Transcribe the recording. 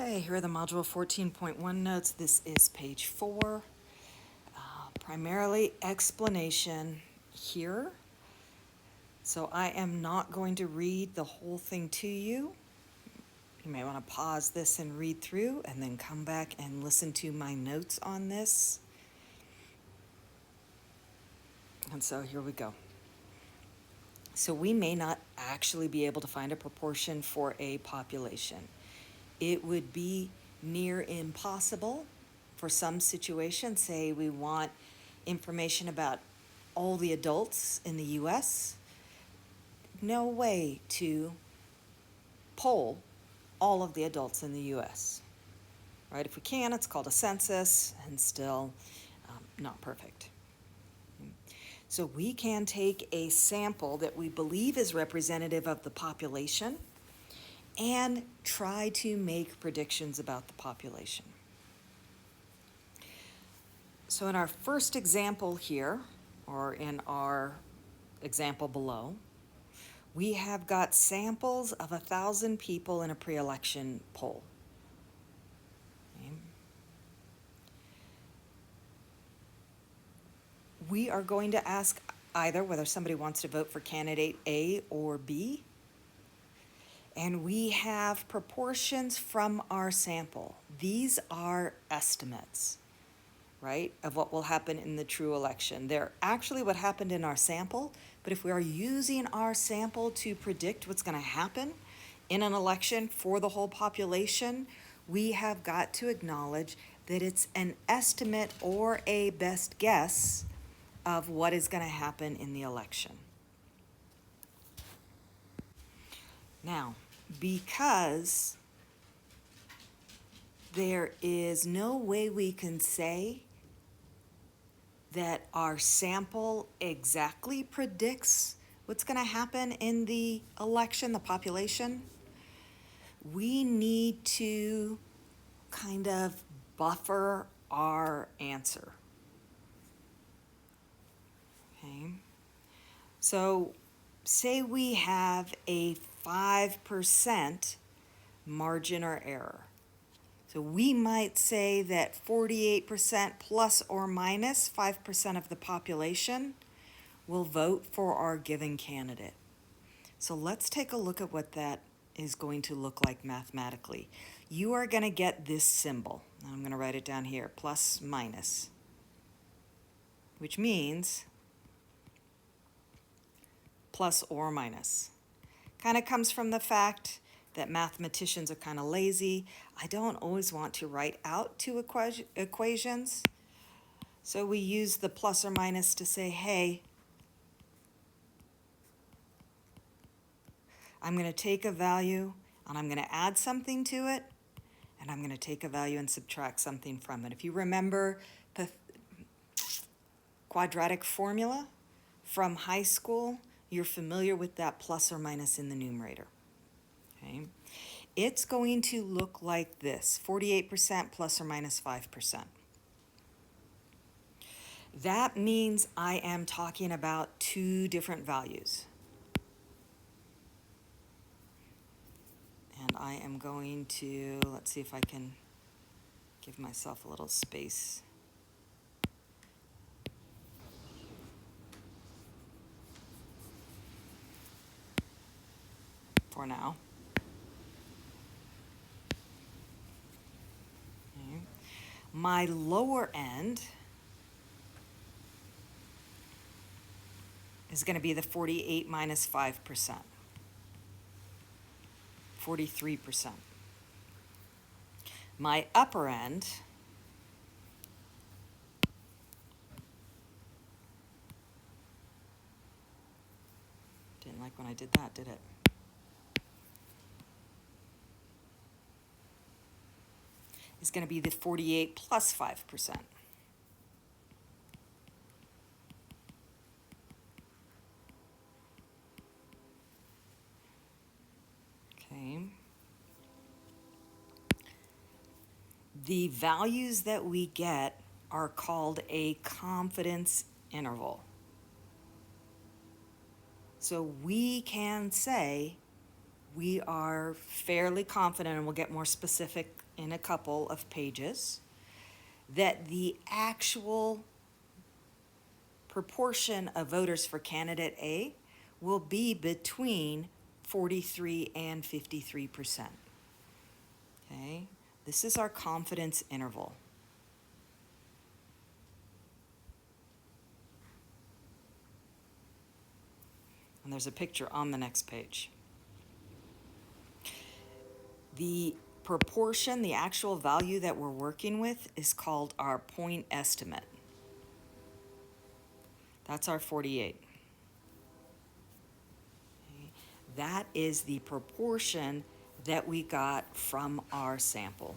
Okay, here are the Module 14.1 notes. This is page 4. Primarily explanation here. So I am not going to read the whole thing to you. You may want to pause this and read through and then come back and listen to my notes on this. And so here we go. So we may not actually be able to find a proportion for a population. It would be near impossible for some situations. Say we want information about all the adults in the US. No way to poll all of the adults in the US. Right? If we can, it's called a census and still not perfect. So we can take a sample that we believe is representative of the population and try to make predictions about the population. So in our first example here, or in our example below, we have got samples of 1,000 people in a pre-election poll. Okay. We are going to ask either whether somebody wants to vote for candidate A or B. And we have proportions from our sample. These are estimates, right, of what will happen in the true election. They're actually what happened in our sample, but if we are using our sample to predict what's going to happen in an election for the whole population, we have got to acknowledge that it's an estimate or a best guess of what is going to happen in the election. Now, because there is no way we can say that our sample exactly predicts what's going to happen in the election, the population, we need to kind of buffer our answer. Okay. So say we have a 5% margin or error. So we might say that 48% plus or minus 5% of the population will vote for our given candidate. So let's take a look at what that is going to look like mathematically. You are going to get this symbol. I'm going to write it down here, plus minus, which means plus or minus. Kind of comes from the fact that mathematicians are kind of lazy. I don't always want to write out two equations. So we use the plus or minus to say, hey, I'm going to take a value and I'm going to add something to it, and I'm going to take a value and subtract something from it. If you remember the quadratic formula from high school, you're familiar with that plus or minus in the numerator. Okay. It's going to look like this, 48% plus or minus 5%. That means I am talking about two different values. And I am going to, let's see if I can give myself a little space. For now. Okay. My lower end is going to be the 48 minus 5%, 43%. My upper end didn't like when I did that, did it? Is going to be the 48 plus 5%. Okay. The values that we get are called a confidence interval. So we can say we are fairly confident, and we'll get more specific in a couple of pages, that the actual proportion of voters for candidate A will be between 43 and 53%. Okay, this is our confidence interval. And there's a picture on the next page. The proportion, the actual value that we're working with, is called our point estimate. That's our 48. That is the proportion that we got from our sample.